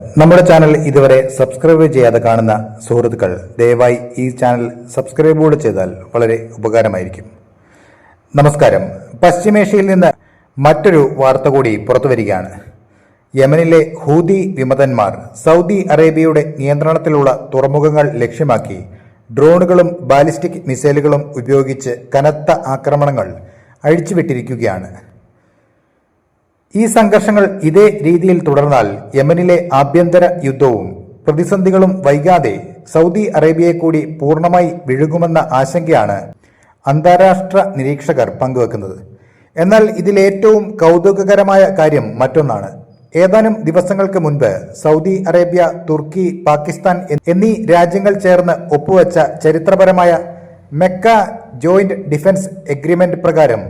നമ്മുടെ ചാനൽ ഇതുവരെ സബ്സ്ക്രൈബ് ചെയ്യാതെ കാണുന്ന സുഹൃത്തുക്കൾ ദയവായി ഈ ചാനൽ സബ്സ്ക്രൈബ് കൂടെ ചെയ്താൽ വളരെ ഉപകാരമായിരിക്കും. നമസ്കാരം. പശ്ചിമേഷ്യയിൽ നിന്ന് മറ്റൊരു വാർത്ത കൂടി പുറത്തുവരികയാണ്. യമനിലെ ഹൂതി വിമതന്മാർ സൗദി അറേബ്യയുടെ നിയന്ത്രണത്തിലുള്ള തുറമുഖങ്ങൾ ലക്ഷ്യമാക്കി ഡ്രോണുകളും ബാലിസ്റ്റിക് മിസൈലുകളും ഉപയോഗിച്ച് കനത്ത ആക്രമണങ്ങൾ അഴിച്ചുവിട്ടിരിക്കുകയാണ്. ഈ സംഘർഷങ്ങൾ ഇതേ രീതിയിൽ തുടർന്നാൽ യമനിലെ ആഭ്യന്തര യുദ്ധവും പ്രതിസന്ധികളും വൈകാതെ സൗദി അറേബ്യയെ കൂടി പൂർണ്ണമായി വിഴുങ്ങുമെന്ന ആശങ്കയാണ് അന്താരാഷ്ട്ര നിരീക്ഷകർ പങ്കുവെക്കുന്നത്. എന്നാൽ ഇതിലേറ്റവും കൗതുകകരമായ കാര്യം മറ്റൊന്നാണ്. ഏതാനും ദിവസങ്ങൾക്ക് മുൻപ് സൗദി അറേബ്യ, തുർക്കി, പാകിസ്ഥാൻ എന്നീ രാജ്യങ്ങൾ ചേർന്ന് ഒപ്പുവെച്ച ചരിത്രപരമായ മെക്ക ജോയിന്റ് ഡിഫൻസ് എഗ്രിമെന്റ് പ്രകാരം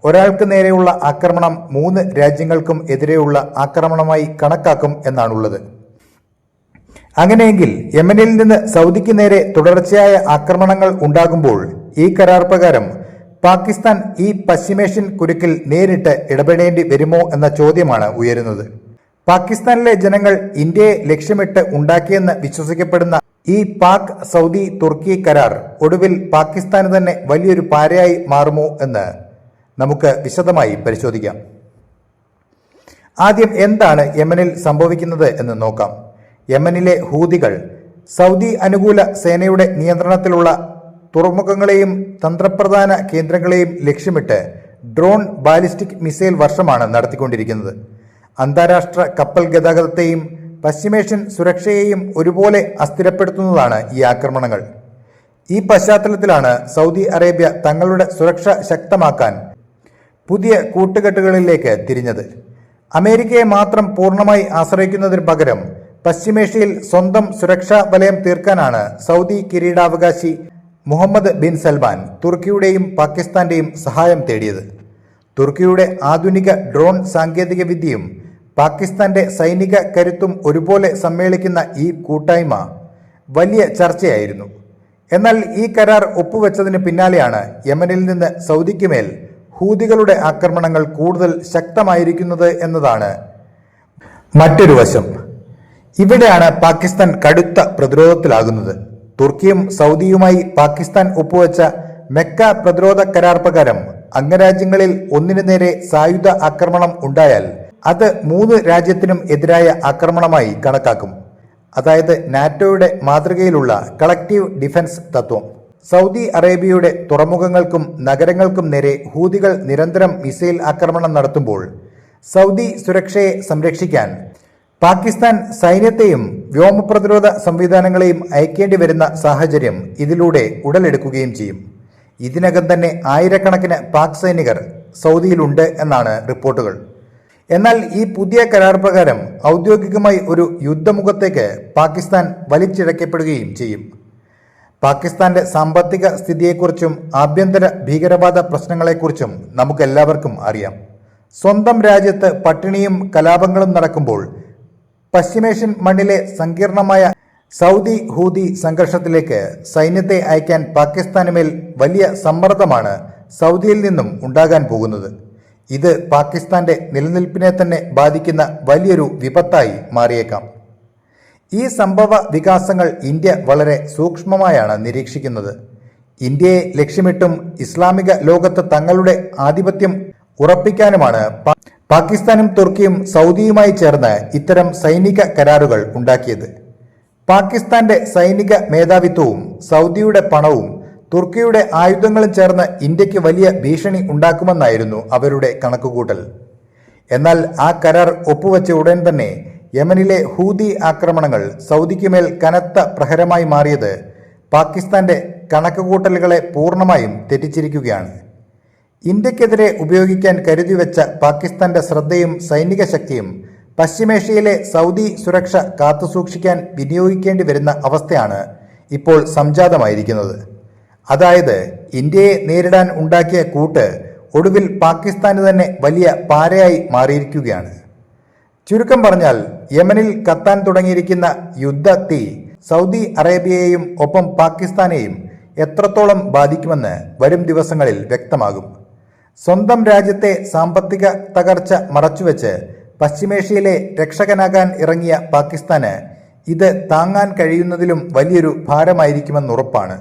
ഒരാൾക്ക് നേരെയുള്ള ആക്രമണം 3 രാജ്യങ്ങൾക്കും എതിരെയുള്ള ആക്രമണമായി കണക്കാക്കും എന്നാണുള്ളത്. അങ്ങനെയെങ്കിൽ യമനിൽ നിന്ന് സൗദിക്ക് നേരെ തുടർച്ചയായ ആക്രമണങ്ങൾ ഉണ്ടാകുമ്പോൾ ഈ കരാർ പ്രകാരം പാകിസ്ഥാൻ ഈ പശ്ചിമേഷ്യൻ കുരുക്കിൽ നേരിട്ട് ഇടപെടേണ്ടി വരുമോ എന്ന ചോദ്യമാണ് ഉയരുന്നത്. പാകിസ്ഥാനിലെ ജനങ്ങൾ ഇന്ത്യയെ ലക്ഷ്യമിട്ട് ഉണ്ടാക്കിയെന്ന് വിശ്വസിക്കപ്പെടുന്ന ഈ പാക് സൗദി തുർക്കി കരാർ ഒടുവിൽ പാകിസ്ഥാന് തന്നെ വലിയൊരു പാരയായി മാറുമോ എന്ന് നമുക്ക് വിശദമായി പരിശോധിക്കാം. ആദ്യം എന്താണ് യമനിൽ സംഭവിക്കുന്നത് എന്ന് നോക്കാം. യമനിലെ ഹൂതികൾ സൗദി അനുകൂല സേനയുടെ നിയന്ത്രണത്തിലുള്ള തുറമുഖങ്ങളെയും തന്ത്രപ്രധാന കേന്ദ്രങ്ങളെയും ലക്ഷ്യമിട്ട് ഡ്രോൺ ബാലിസ്റ്റിക് മിസൈൽ വർഷമാണ് നടത്തിക്കൊണ്ടിരിക്കുന്നത്. അന്താരാഷ്ട്ര കപ്പൽ ഗതാഗതത്തെയും പശ്ചിമേഷ്യൻ സുരക്ഷയെയും ഒരുപോലെ അസ്ഥിരപ്പെടുത്തുന്നതാണ് ഈ ആക്രമണങ്ങൾ. ഈ പശ്ചാത്തലത്തിലാണ് സൗദി അറേബ്യ തങ്ങളുടെ സുരക്ഷ ശക്തമാക്കാൻ പുതിയ കൂട്ടുകെട്ടുകളിലേക്ക് തിരിഞ്ഞത്. അമേരിക്കയെ മാത്രം പൂർണ്ണമായി ആശ്രയിക്കുന്നതിന് പകരം പശ്ചിമേഷ്യയിൽ സ്വന്തം സുരക്ഷാ വലയം തീർക്കാനാണ് സൗദി കിരീടാവകാശി മുഹമ്മദ് ബിൻ സൽമാൻ തുർക്കിയുടെയും പാകിസ്ഥാന്റെയും സഹായം തേടിയത്. തുർക്കിയുടെ ആധുനിക ഡ്രോൺ സാങ്കേതിക വിദ്യയും പാകിസ്ഥാന്റെ സൈനിക കരുത്തും ഒരുപോലെ സമ്മേളിക്കുന്ന ഈ കൂട്ടായ്മ വലിയ ചർച്ചയായിരുന്നു. എന്നാൽ ഈ കരാർ ഒപ്പുവെച്ചതിന് പിന്നാലെയാണ് യമനിൽ നിന്ന് സൗദിക്ക് മേൽ ഹൂതികളുടെ ആക്രമണങ്ങൾ കൂടുതൽ ശക്തമായിരിക്കുന്നത് എന്നതാണ് മറ്റൊരു വശം. ഇവിടെയാണ് പാകിസ്ഥാൻ കടുത്ത പ്രതിരോധത്തിലാകുന്നത്. തുർക്കിയും സൗദിയുമായി പാകിസ്ഥാൻ ഒപ്പുവെച്ച മെക്ക പ്രതിരോധ കരാർ പ്രകാരം അംഗരാജ്യങ്ങളിൽ ഒന്നിനു നേരെ സായുധ ആക്രമണം ഉണ്ടായാൽ അത് 3 രാജ്യത്തിനും എതിരായ ആക്രമണമായി കണക്കാക്കും. അതായത് നാറ്റോയുടെ മാതൃകയിലുള്ള കളക്റ്റീവ് ഡിഫൻസ് തത്വം. സൗദി അറേബ്യയുടെ തുറമുഖങ്ങൾക്കും നഗരങ്ങൾക്കും നേരെ ഹൂതികൾ നിരന്തരം മിസൈൽ ആക്രമണം നടത്തുമ്പോൾ സൗദി സുരക്ഷയെ സംരക്ഷിക്കാൻ പാകിസ്ഥാൻ സൈന്യത്തെയും വ്യോമപ്രതിരോധ സംവിധാനങ്ങളെയും അയക്കേണ്ടി വരുന്ന സാഹചര്യം ഇതിലൂടെ ഉടലെടുക്കുകയും ചെയ്യും. ഇതിനകം തന്നെ ആയിരക്കണക്കിന് പാക് സൈനികർ സൗദിയിലുണ്ട് എന്നാണ് റിപ്പോർട്ടുകൾ. എന്നാൽ ഈ പുതിയ കരാർ പ്രകാരം ഔദ്യോഗികമായി ഒരു യുദ്ധമുഖത്തേക്ക് പാകിസ്ഥാൻ വലിച്ചിഴക്കപ്പെടുകയും ചെയ്യും. പാകിസ്ഥാന്റെ സാമ്പത്തിക സ്ഥിതിയെക്കുറിച്ചും ആഭ്യന്തര ഭീകരവാദ പ്രശ്നങ്ങളെക്കുറിച്ചും നമുക്കെല്ലാവർക്കും അറിയാം. സ്വന്തം രാജ്യത്ത് പട്ടിണിയും കലാപങ്ങളും നടക്കുമ്പോൾ പശ്ചിമേഷ്യൻ മണ്ണിലെ സങ്കീർണമായ സൗദി ഹൂതി സംഘർഷത്തിലേക്ക് സൈന്യത്തെ അയക്കാൻ പാകിസ്ഥാനുമേൽ വലിയ സമ്മർദ്ദമാണ് സൗദിയിൽ നിന്നും ഉണ്ടാകാൻ പോകുന്നത്. ഇത് പാകിസ്ഥാന്റെ നിലനിൽപ്പിനെ തന്നെ ബാധിക്കുന്ന വലിയൊരു വിപത്തായി മാറിയേക്കാം. ഈ സംഭവ വികാസങ്ങൾ ഇന്ത്യ വളരെ സൂക്ഷ്മമായാണ് നിരീക്ഷിക്കുന്നത്. ഇന്ത്യയെ ലക്ഷ്യമിട്ടും ഇസ്ലാമിക ലോകത്ത് തങ്ങളുടെ ആധിപത്യം ഉറപ്പിക്കാനുമാണ് പാകിസ്ഥാനും തുർക്കിയും സൗദിയുമായി ചേർന്ന് ഇത്തരം സൈനിക കരാറുകൾ ഉണ്ടാക്കിയത്. പാകിസ്ഥാന്റെ സൈനിക മേധാവിത്വവും സൗദിയുടെ പണവും തുർക്കിയുടെ ആയുധങ്ങളും ചേർന്ന് ഇന്ത്യക്ക് വലിയ ഭീഷണി ഉണ്ടാക്കുമെന്നായിരുന്നു അവരുടെ കണക്കുകൂട്ടൽ. എന്നാൽ ആ കരാർ ഒപ്പുവെച്ച ഉടൻ തന്നെ യമനിലെ ഹൂതി ആക്രമണങ്ങൾ സൗദിക്ക് മേൽ കനത്ത പ്രഹരമായി മാറിയത് പാകിസ്ഥാന്റെ കണക്കുകൂട്ടലുകളെ പൂർണ്ണമായും തെറ്റിച്ചിരിക്കുകയാണ്. ഇന്ത്യക്കെതിരെ ഉപയോഗിക്കാൻ കരുതിവെച്ച പാകിസ്ഥാന്റെ ശ്രദ്ധയും സൈനിക ശക്തിയും പശ്ചിമേഷ്യയിലെ സൗദി സുരക്ഷ കാത്തുസൂക്ഷിക്കാൻ വിനിയോഗിക്കേണ്ടി വരുന്ന അവസ്ഥയാണ് ഇപ്പോൾ സംജാതമായിരിക്കുന്നത്. അതായത് ഇന്ത്യയെ നേരിടാൻ ഉണ്ടാക്കിയ കൂട്ട് ഒടുവിൽ പാകിസ്ഥാന് തന്നെ വലിയ പാരയായി മാറിയിരിക്കുകയാണ്. ചുരുക്കം പറഞ്ഞാൽ യമനിൽ കത്താൻ തുടങ്ങിയിരിക്കുന്ന യുദ്ധ തീ സൗദി അറേബ്യയെയും ഒപ്പം പാകിസ്ഥാനെയും എത്രത്തോളം ബാധിക്കുമെന്ന് വരും ദിവസങ്ങളിൽ വ്യക്തമാകും. സ്വന്തം രാജ്യത്തെ സാമ്പത്തിക തകർച്ച മറച്ചുവെച്ച് പശ്ചിമേഷ്യയിലെ രക്ഷകനാകാൻ ഇറങ്ങിയ പാകിസ്ഥാന് ഇത് താങ്ങാൻ കഴിയുന്നതിലും വലിയൊരു ഭാരമായിരിക്കുമെന്നുറപ്പാണ്.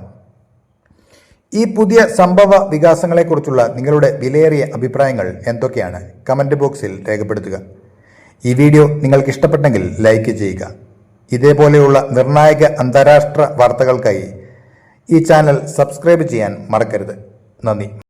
ഈ പുതിയ സംഭവ വികാസങ്ങളെക്കുറിച്ചുള്ള നിങ്ങളുടെ വിലയേറിയ അഭിപ്രായങ്ങൾ എന്തൊക്കെയാണ്? കമന്റ് ബോക്സിൽ രേഖപ്പെടുത്തുക. ഈ വീഡിയോ നിങ്ങൾക്ക് ഇഷ്ടപ്പെട്ടെങ്കിൽ ലൈക്ക് ചെയ്യുക. ഇതേപോലെയുള്ള നിർണായക അന്താരാഷ്ട്ര വാർത്തകൾക്കായി ഈ ചാനൽ സബ്സ്ക്രൈബ് ചെയ്യാൻ മറക്കരുത്. നന്ദി.